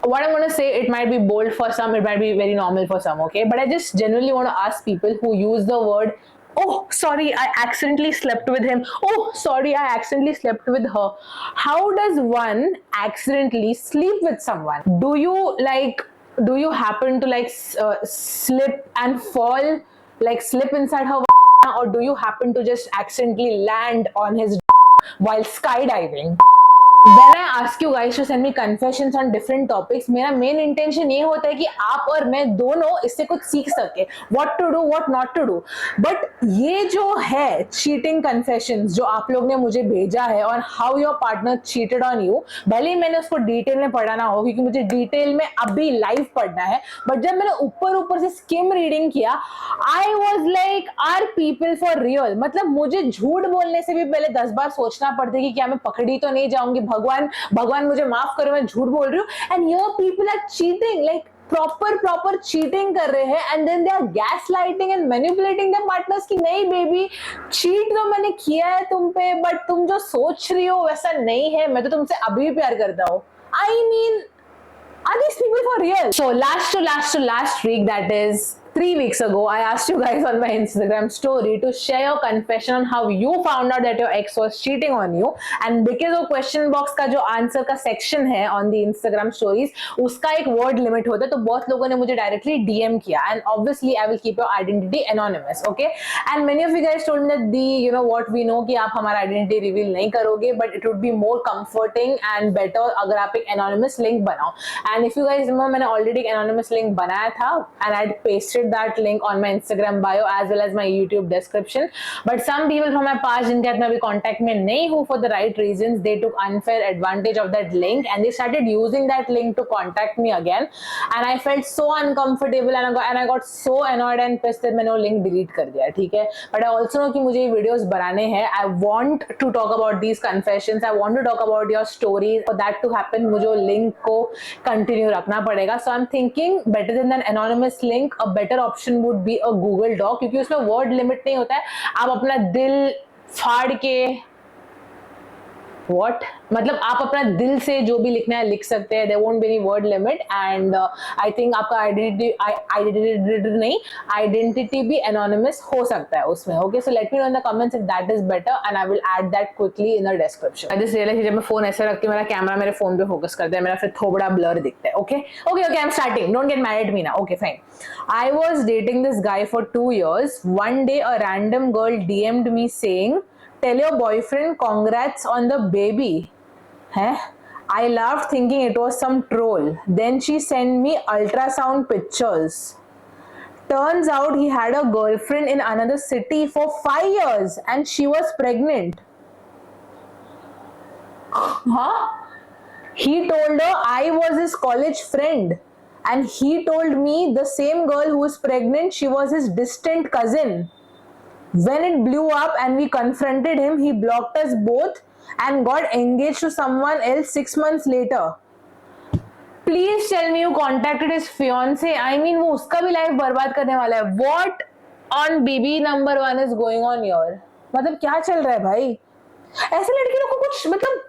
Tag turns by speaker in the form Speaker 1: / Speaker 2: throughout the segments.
Speaker 1: what I'm going to say, it might be bold for some, it might be very normal for some, okay? But I just genuinely want to ask people who use the word, oh, sorry, I accidentally slept with him. Oh, sorry, I accidentally slept with her. How does one accidentally sleep with someone? Do you happen to slip and fall, like slip inside her, or do you happen to just accidentally land on his while skydiving? When I ask you guys to send me confessions on different topics, मेरा main intention ये होता है कि आप और मैं दोनों इससे कुछ सीख सके, what to do, what not to do. But ये जो है cheating confessions जो आप लोग ने मुझे भेजा है और how your partner cheated on you, भले ही मैंने उसको डिटेल में पढ़ा ना हो क्योंकि मुझे डिटेल में अभी लाइव पढ़ना है, बट जब मैंने ऊपर ऊपर से स्किम रीडिंग किया, I was like, are people for real? मतलब मुझे झूठ बोलने से भी पहले 10 बार सोचना पड़ता है कि क्या मैं पकड़ी तो नहीं जाऊंगी, भगवान भगवान मुझे माफ करो, मैं झूठ बोल रही हूँ. And your people are cheating, like proper cheating कर रहे हैं, and then they are gaslighting and manipulating their partners कि नहीं बेबी, चीट तो मैंने किया है तुम पे, बट तुम जो सोच रही हो वैसा नहीं है, मैं तो तुमसे अभी भी प्यार करता हूँ. I mean, are these people for real? So last week, that is 3 weeks ago, I asked you guys on my Instagram story to share your confession on how you found out that your ex was cheating on you. And because of question box का जो answer का section है on the Instagram stories, उसका एक word limit होता है, तो बहुत लोगों ने मुझे directly DM किया. And obviously I will keep your identity anonymous, okay? And many of you guys told me that you know what, we know कि आप हमारा identity reveal नहीं करोगे, but it would be more comforting and better अगर आप एक anonymous link बनाओ. And if you guys remember, मैंने already एक anonymous link बनाया था, and I pasted that link on my Instagram bio as well as my YouTube description. But some people from my past जिनके साथ मैं अभी contact में नहीं हूँ for the right reasons, they took unfair advantage of that link and they started using that link to contact me again. And I felt so uncomfortable and I got so annoyed and pissed that मैंने वो link delete कर दिया, ठीक है? But I also know कि मुझे ये videos बनाने हैं. I want to talk about these confessions. I want to talk about your stories. For that to happen, मुझे वो link को continue रखना पड़ेगा. So I'm thinking better than an anonymous link, a better option would be a Google doc, क्योंकि उसमें word limit नहीं होता है. आप अपना दिल फाड़ के What? मतलब आप अपना दिल से जो भी लिखना है लिख सकते हैं. There won't be any word limit and I think आपका identity भी anonymous हो सकता है उसमें. Okay, so let me know in the comments if that is better and I will add that quickly in the description. I just realized जब मैं phone ऐसे रख के मेरा कैमरा मेरे फोन पे फोकस करता है, मेरा फिर थोड़ा ब्लर दिखता है. Okay, I'm starting. Don't get mad at me now. Okay, fine. I was dating this guy for 2 years. One day a random girl DM'd me saying, tell your boyfriend congrats on the baby. Huh? I laughed thinking it was some troll. Then she sent me ultrasound pictures. Turns out he had a girlfriend in another city for 5 years and she was pregnant. Huh? He told her I was his college friend and he told me the same girl who is pregnant, she was his distant cousin. When it blew up and we confronted him, he blocked us both and got engaged to someone else 6 months later. Please tell me you contacted his fiance. I mean, वो उसका भी life बर्बाद करने वाला है. What on baby number 1 is going on here? मतलब क्या चल रहा है भाई? ऐसे लड़की लोग को कुछ मतलब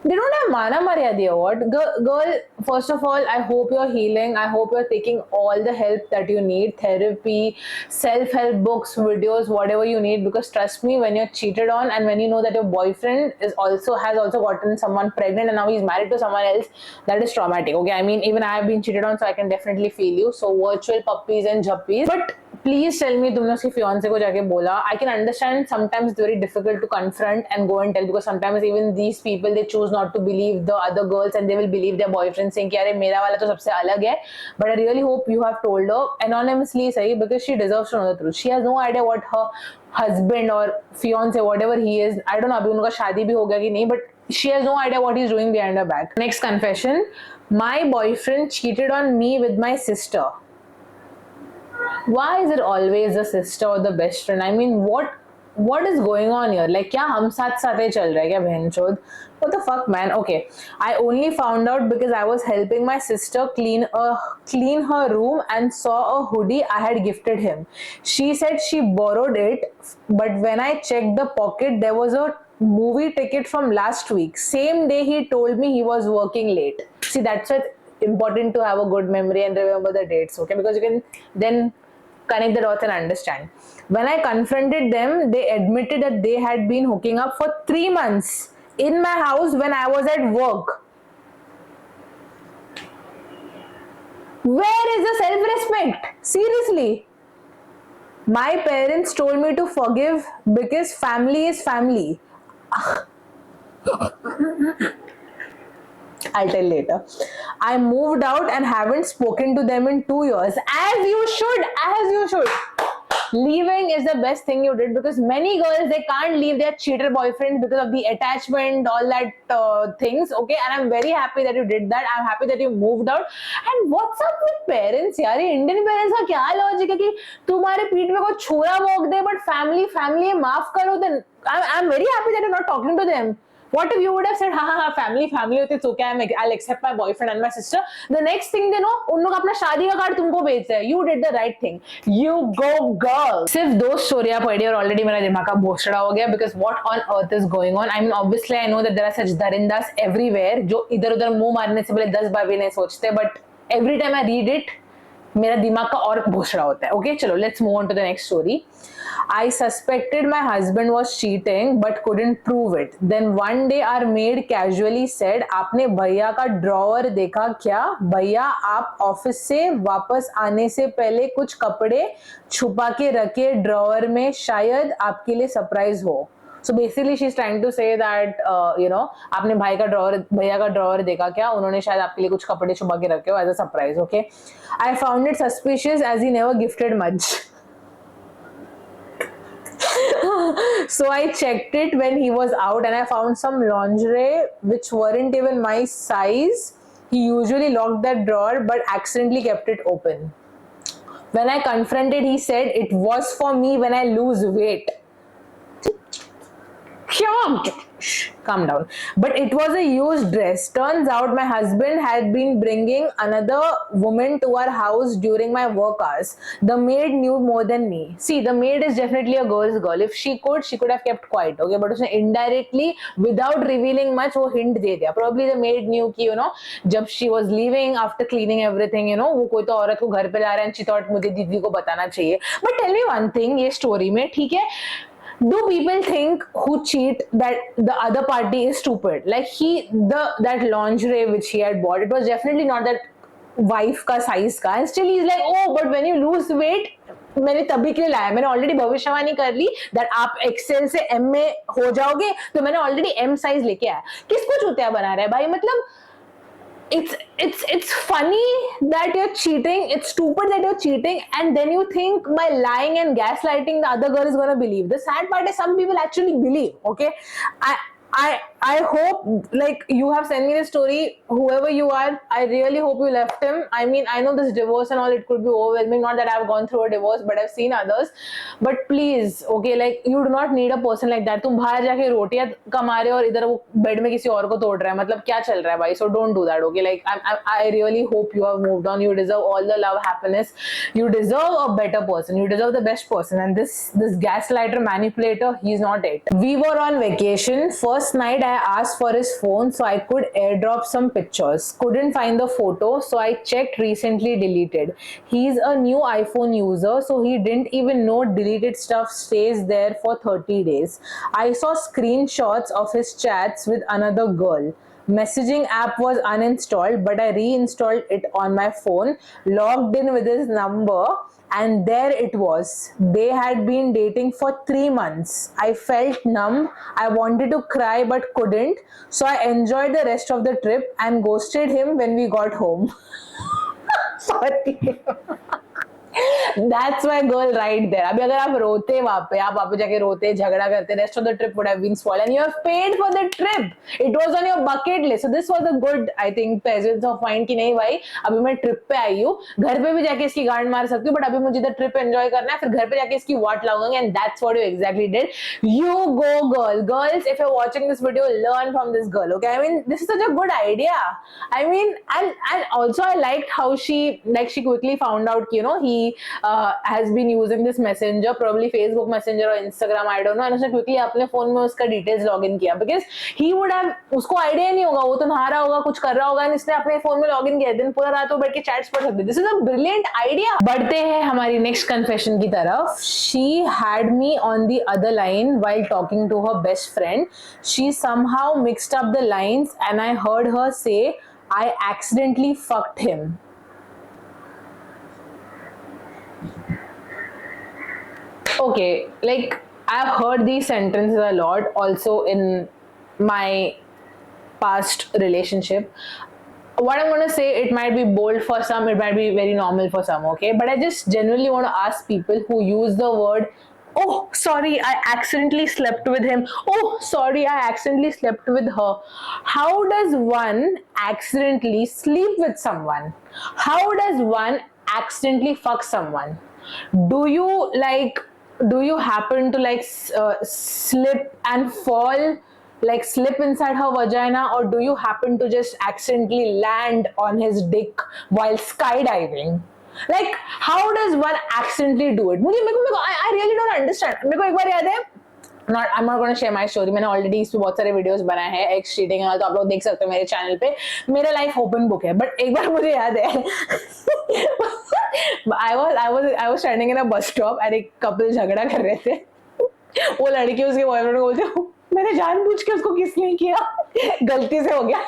Speaker 1: they don't have mana maryada. What? Girl, first of all, I hope you're healing. I hope you're taking all the help that you need, therapy, self-help books, videos, whatever you need, because trust me, when you're cheated on and when you know that your boyfriend has also gotten someone pregnant and now he's married to someone else, that is traumatic. Okay, I mean, even I have been cheated on, so I can definitely feel you. So virtual puppies and juppies. But please tell me तुमने उसके fiance को जाके बोला. I can understand sometimes it's very difficult to confront and go and tell, because sometimes even these people, they choose not to believe the other girls and they will believe their boyfriend saying कि अरे मेरा वाला तो सबसे अलग है. But I really hope you have told her anonymously सही, because she deserves to know the truth. She has no idea what her husband or fiance, whatever he is, I don't know अभी उनका शादी भी हो गया कि नहीं, but she has no idea what he's doing behind her back. Next confession. My boyfriend cheated on me with my sister. Why is it always the sister or the best friend? I mean, what is going on here? Like, क्या हम साथ साथ ही चल रहा है क्या बहनचोद? What the fuck, man? Okay, I only found out because I was helping my sister clean her room and saw a hoodie I had gifted him. She said she borrowed it, but when I checked the pocket, there was a movie ticket from last week. Same day he told me he was working late. See, that's what important to have a good memory and remember the dates, okay? Because you can then connect the dots and understand. When I confronted them, they admitted that they had been hooking up for 3 months in my house when I was at work. Where is the self-respect? Seriously. My parents told me to forgive because family is family. I'll tell later. I moved out and haven't spoken to them in 2 years. As you should, as you should. Leaving is the best thing you did, because many girls, they can't leave their cheater boyfriend because of the attachment, all that things, okay? And I'm very happy that you did that. I'm happy that you moved out. And what's up with parents यार? ये Indian parents का क्या logic है कि तुम्हारे पीठ में कोई छोरा भोंक दे, but family है, माफ करो. Then I'm very happy that you're not talking to them. What if you would have said, ha, family होती तो क्या, I'll accept my boyfriend and my sister. The next thing they know, उन लोग अपना शादी का कार्ड तुमको भेज रहे हैं. You did the right thing. You go girl. सिर्फ 2 स्टोरियां पढ़ी और already मेरा दिमाग का भोसड़ा हो गया, because what on earth is going on? I mean, obviously I know that there are such darindas everywhere जो इधर उधर मुंह मारने से पहले 10 बार भी नहीं सोचते, but every time I read it, मेरा दिमाग का और भोसड़ा होता है. Okay, चलो, let's move on to the next story. I suspected my husband was cheating but couldn't prove it. Then one day our maid casually said, आपने भैया का ड्रॉवर देखा क्या? भैया आप ऑफिस से वापस आने से पहले कुछ कपड़े छुपा के रखे ड्रॉवर में, शायद आपके लिए सरप्राइज हो. So basically she's trying to say that आपने भैया का ड्रॉवर देखा क्या? उन्होंने शायद आपके लिए कुछ कपड़े छुपा के रखे हो as a surprise. Okay, I found it suspicious as he never gifted much. So I checked it when he was out and I found some lingerie which weren't even my size. He usually locked that drawer but accidentally kept it open. When I confronted, he said it was for me when I lose weight. Calm down. But it was a used dress. Turns out my husband had been bringing another woman to our house during my work hours. The maid knew more than me. See, the maid is definitely a girl's girl. If she could have kept quiet, okay? But उसने indirectly, without revealing much, वो hint दे दिया. Probably the maid knew कि जब she was leaving after cleaning everything, वो कोई तो औरत को घर पे ला रहा है, and she thought मुझे दीदी को बताना चाहिए. But tell me one thing, ये story में, ठीक है? Do people think who cheat that the other party is stupid? Like that lingerie which he had bought, it was definitely not that wife का size का, and still he's like, oh, but when you lose weight, मैंने तभी के लिए लाया, मैंने already भविष्यवाणी कर ली that आप एक्सेल से एम में हो जाओगे, तो मैंने ऑलरेडी एम साइज लेके आया. किसको चूतिया बना रहा है भाई? मतलब it's funny that you're cheating, it's stupid that you're cheating, and then you think by lying and gaslighting the other girl is gonna believe. The sad part is some people actually believe. Okay, I hope, like, you have sent me the story, whoever you are, I really hope you left him. I mean, I know this divorce and all, it could be overwhelming, not that I've gone through a divorce, but I've seen others. But please, okay, like, you do not need a person like that. तुम बाहर जाके रोटियां कमा रहे हो और इधर वो बेड में किसी और को तोड़ रहा है, मतलब क्या चल रहा है भाई? So don't do that, okay? Like, I really hope you have moved on. You deserve all the love, happiness. You deserve a better person. You deserve the best person. And this gaslighter, manipulator, he's not it. We were on vacation. First night I asked for his phone so I could airdrop some pictures. Couldn't find the photo, so I checked, recently deleted. He's a new iPhone user, so he didn't even know deleted stuff stays there for 30 days. I saw screenshots of his chats with another girl. Messaging app was uninstalled, but I reinstalled it on my phone, logged in with his number, and there it was. They had been dating for 3 months. I felt numb. I wanted to cry but couldn't. So I enjoyed the rest of the trip and ghosted him when we got home. Sorry. That's my girl right there. अभी अगर आप रोते वहाँ पे जाके रोते, झगड़ा करते, rest of the trip would have been spoiled, and you have paid for the trip. It was on your bucket list. So this was a good, I think, presence of mind कि नहीं भाई, अभी मैं trip पे आई हूँ, घर पे भी जाके इसकी गांड मार सकती हूँ, but अभी मुझे इधर ट्रिप एंजॉय करना है, फिर घर पे जाके इसकी वाट लगाऊंगी, and that's what you exactly did. You go girl. Girls, if you're watching this video, learn from this girl. Okay, I mean, this is such a good idea. I mean, and also I liked how she quickly found out, he has been using this messenger, probably Facebook Messenger or Instagram, I don't know, and उसने quickly अपने phone में उसका details log in किया, because he would have, उसको idea नहीं होगा, वो तो नहा रहा होगा, कुछ कर रहा होगा, इसने अपने फोन में लॉग इन किया, दिन पूरा रात वो बैठ के चैट्स पढ़ सकते. This is a brilliant idea. बढ़ते हैं हमारी नेक्स्ट कन्फेशन की तरफ. She had me on the other line while talking to her best friend. She somehow mixed up the lines and I heard her say, I accidentally fucked him. Okay, like I've heard these sentences a lot also in my past relationship. What I'm going to say, it might be bold for some, it might be very normal for some, okay? But I just genuinely want to ask people who use the word, oh sorry, I accidentally slept with him, oh sorry, I accidentally slept with her. How does one accidentally sleep with someone? How does one accidentally fuck someone? Do you like, do you happen to like slip and fall, like slip inside her vagina, or do you happen to just accidentally land on his dick while skydiving? Like how does one accidentally do it? मुझे I really don't understand. मेरे को एक बार याद है, I'm not going to share my story. मैंने already इस पे बहुत सारे वीडियोस बनाए हैं एक्स चीटिंग, तो आप लोग देख सकते हो मेरे चैनल पे. मेरा लाइफ ओपन बुक है. बट एक बार मुझे याद है I was standing in a bus stop and एक कपल झगड़ा कर रहे थे. वो लड़की उसके बॉयफ्रेंड को बोलते, मैंने जानबूझ के उसको किस नहीं किया, गलती से हो गया.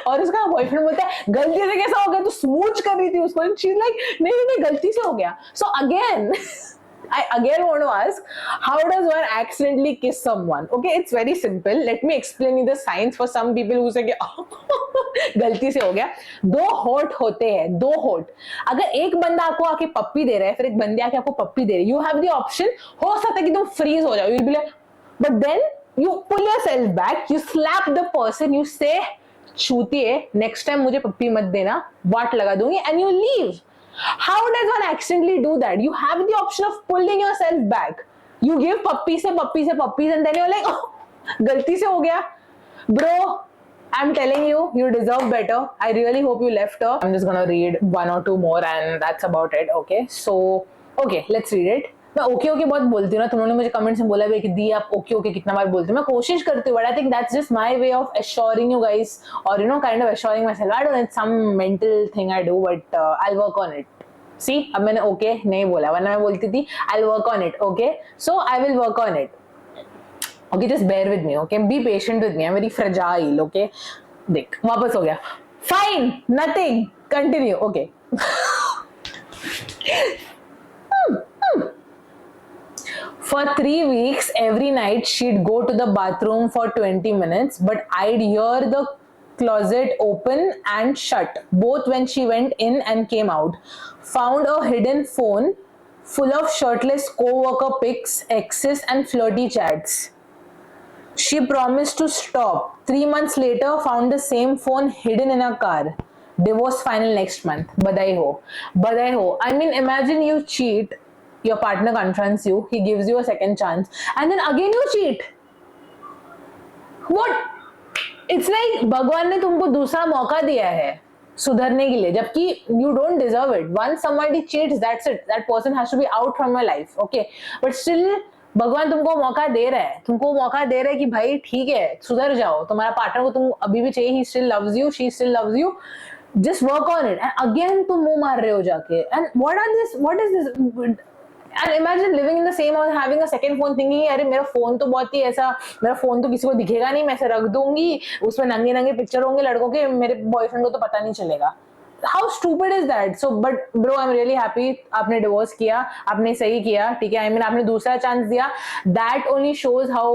Speaker 1: और उसका बॉयफ्रेंड बोलता है, गलती से कैसा हो गया, तू स्मूच कर रही थी उसको. शीज लाइक, नहीं गलती से हो गया. So again I again want to ask, how does one accidentally kiss someone? Okay, it's very simple. Let me explain you the science for some people who say गलती से हो गया. दो होठ होते हैं, दो होठ. अगर एक बंदा आपको आके पप्पी दे रहा है, फिर एक बंदे आके आपको पप्पी दे रही है, you have the option, हो सकता है कि तुम फ्रीज हो जाओ, you'll be like, but then you pull yourself back, you slap the person, you say, छूती है, next time मुझे पप्पी मत देना, वाट लगा दूंगी, and you leave. How does one accidentally do that? You have the option of pulling yourself back. You give puppies and then you're like, oh, गलती से हो गया. Bro, I'm telling you, you deserve better. I really hope you left her. I'm just gonna read one or two more and that's about it. Okay, so okay, let's read it. मैं okay okay बहुत बोलती हूँ ना, तुम लोगों ने मुझे comments में बोला भी कि दी आप ओके ओके कितना बार बोलती हूँ. मैं कोशिश करती हूँ, but I think that's just my way of assuring you guys, और you know kind of assuring myself. I don't know, it's some mental thing I do, but I will work on it. See, अब मैंने okay नहीं बोला, वरना मैं बोलती थी I will work on it. Okay, so I will work on it. Okay, just bear with me. Okay, be patient with me, I am very fragile. Okay, देख वापस हो गया. Fine, nothing, continue. Okay. For 3 weeks, every night she'd go to the bathroom for 20 minutes, but I'd hear the closet open and shut, both when she went in and came out. Found a hidden phone full of shirtless co-worker pics, exes and flirty chats. She promised to stop. 3 months later, found the same phone hidden in her car. Divorce final next month. Badai ho. Badai ho. I mean, imagine you cheat. Your partner confronts you, he gives you a second chance, and then again you cheat. What? It's like भगवान ने तुमको दूसरा मौका दिया है सुधरने के लिए, जबकि you don't deserve it. Once somebody cheats, that's it. That person has to be out from your life. Okay, but still भगवान तुमको मौका दे रहा है, तुमको मौका दे रहा है कि भाई ठीक है, सुधर जाओ. तुम्हारा पार्टनर को तुम अभी भी चाहिए, he still loves you, she still loves you. Just work on it. And again तुम मुंह मार रहे हो जाके. And what is this? And imagine living in the same house, having a second phone, thinking अरे मेरा फोन तो बहुत ही ऐसा, मेरा फोन तो किसी को दिखेगा नहीं, मैं ऐसे रख दूंगी, उसमें नंगे नंगे पिक्चर होंगे लड़कों के, मेरे बॉयफ्रेंड को तो पता नहीं चलेगा. How stupid is that? So, but bro, I'm really happy आपने डिवोर्स किया, आपने सही किया, ठीक है. I mean, आपने दूसरा चांस दिया. That only shows how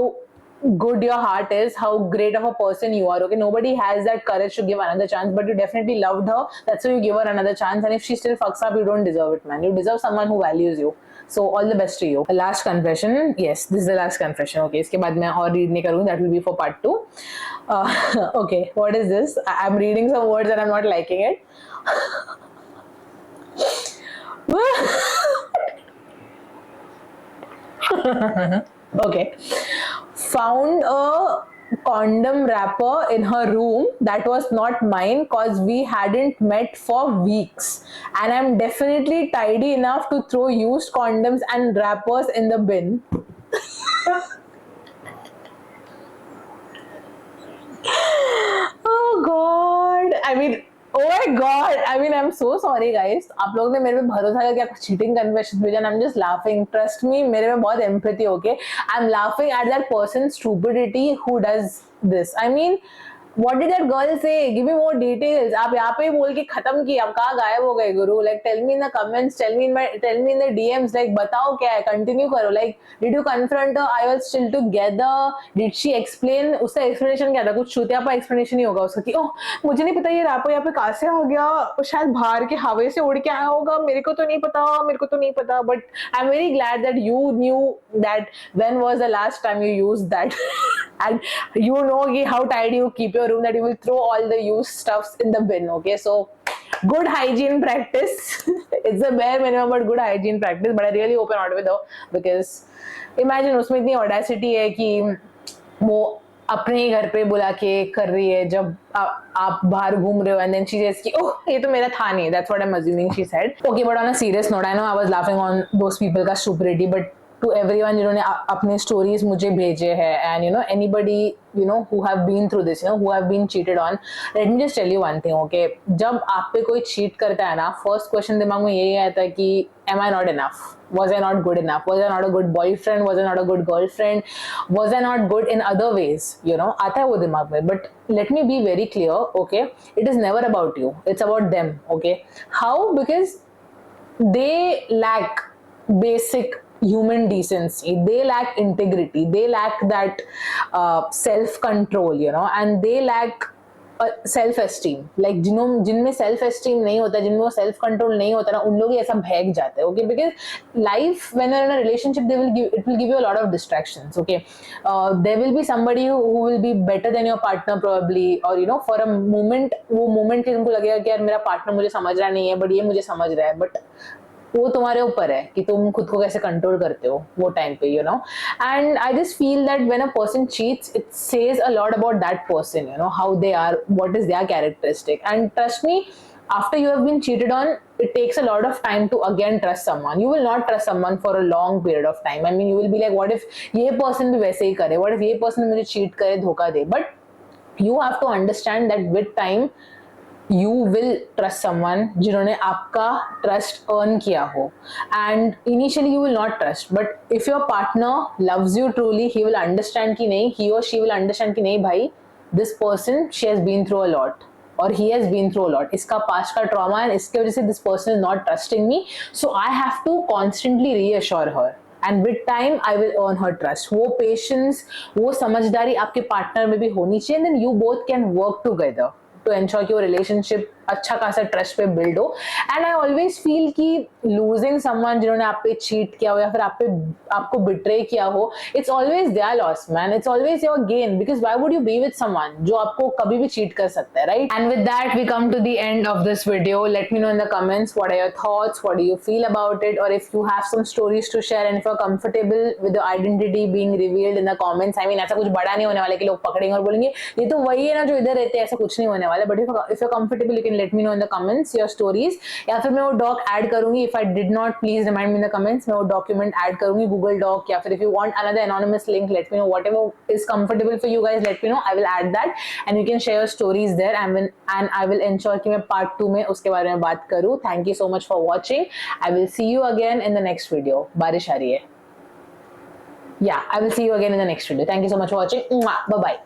Speaker 1: good your heart is, how great of a person you are. Okay, nobody has that courage to give another chance, but you definitely loved her. That's why you give her another chance. And if she still fucks up, you don't deserve it, man. You deserve someone who values you. So all the best to you. Last confession. Yes, this is the last confession. Okay, इसके बाद मैं और read नहीं करूँगी. That will be for part 2. Okay, what is this? I'm reading some words and I'm not liking it. Okay. Found a condom wrapper in her room that was not mine cause we hadn't met for weeks, and I'm definitely tidy enough to throw used condoms and wrappers in the bin. Oh God, I mean, oh my God, I mean, I'm so sorry guys. आप लोग ने मेरे पे भरोसा करके आपको cheating confessions भेजा, and I'm just laughing. Trust me, मेरे में बहुत empathy, okay? I'm laughing at that person's stupidity who does this. I mean, what did that girl say? Give me more details. आप यहाँ पे ही बोल के खत्म की, आप कहाँ गायब हो गए गुरु? Like tell me in the comments, tell me in the DMs. Like बताओ क्या है? Continue करो. Like did you confront her? Are you still together? Did she explain? उसका explanation क्या था? कुछ छूतियापा explanation ही होगा उसका कि ओह मुझे नहीं पता ये रापो यहाँ पे कहाँ से आ गया, शायद बाहर के हवा से उड़ के आया होगा, मेरे को तो नहीं पता. But I'm very glad that you knew that when was the last time you used that. And you know how tidy you keep your room that you will throw all the used stuffs in the bin. Okay, so good hygiene practice. It's a bare minimum but good hygiene practice, but I really hope you're not with her because imagine उसमें इतनी audacity है कि वो अपने ही घर पे बुला के कर रही है जब आप बाहर घूम रहे हो, and then she says कि ओह ये तो मेरा था नहीं. That's what I'm assuming she said. Okay, but on a serious note, I know I was laughing on those people का stupidity, but to everyone जिन्होंने अपने stories मुझे भेजे हैं, and you know anybody you know who have been through this, you know who have been cheated on, let me just tell you one thing, okay? जब आप पे कोई cheat करता है ना, first question दिमाग में यही आता है कि am I not enough? Was I not good enough? Was I not a good boyfriend? Was I not a good girlfriend? Was I not good in other ways? You know, आता है वो दिमाग में. But let me be very clear, okay? It is never about you. It's about them, okay? How? Because they lack basic human decency, they lack integrity, they lack that self-control, you know, and they lack self esteem. Like जिनमें self esteem नहीं होता, जिनमें वो self control नहीं होता ना, उन लोग ही ऐसा भैग जाते हैं. Okay, because life when you are in a relationship it will give you a lot of distractions. Okay, there will be somebody who will be better than your partner probably, और you know for a moment वो moment के तुमको लगेगा कि यार मेरा partner मुझे समझ रहा नहीं है, बट ये मुझे समझ रहा है. बट वो तुम्हारे ऊपर है कि तुम खुद को कैसे कंट्रोल करते हो वो टाइम पे, you know. And I just feel that when a person cheats it says a lot about that person, you know, how they are, what is their characteristic. And trust me, after you have been cheated on, it takes a lot of time to again trust someone. You will not trust someone for a long period of time. I mean, you will be like, what if ये person भी वैसे ही करे, what if ये person मुझे cheat करे, धोखा दे. But you have to understand that with time you will trust someone जिन्होंने आपका trust earn किया हो. And initially you will not trust, but if your partner loves you truly, he will understand कि नहीं, he or she will understand कि नहीं भाई, this person she has been through a lot or he has been through a lot, इसका past का trauma है, इसके वजह से this person is not trusting me, so I have to constantly reassure her. And with time I will earn her trust. वो patience, वो समझदारी आपके पार्टनर में भी होनी चाहिए, and then you both can work together to ensure कि वो relationship अच्छा खासा ट्रस्ट पे बिल्ड हो. एंड आई ऑलवेज फील कि लूजिंग समवन जिन्होंने आप पे चीट किया हो या फिर आपको बिट्रे किया हो, it's always their loss man, it's always your gain, because why would you be with someone जो आपको कभी भी चीट कर सकता है, right? And with that we come to the end of this video. Let me know in the comments what are your thoughts, what do you feel about it, और if you have some stories to share and if you are comfortable with the identity being revealed in the comments. I mean ऐसा कुछ बड़ा नहीं होने वाला कि लोग पकड़ेंगे और बोलेंगे ये तो वही है ना जो इधर रहते हैं, ऐसा कुछ नहीं होने वाला. But if you are comfortable you can let me know in the comments your stories, या फिर मैं वो डॉक ऐड करूंगी. If I did not, please remind me in the comments. मैं वो डॉक्यूमेंट ऐड करूंगी, गूगल डॉक, या फिर if you want another anonymous link, let me know. Whatever is comfortable for you guys, let me know. I will add that and you can share your stories there, and I will ensure कि मैं part 2 में उसके बारे में बात करूं. Thank you so much for watching. I will see you again in the next video. बारिश आ रही है. Yeah, I will see you again in the next video. Thank you so much for watching. Bye bye.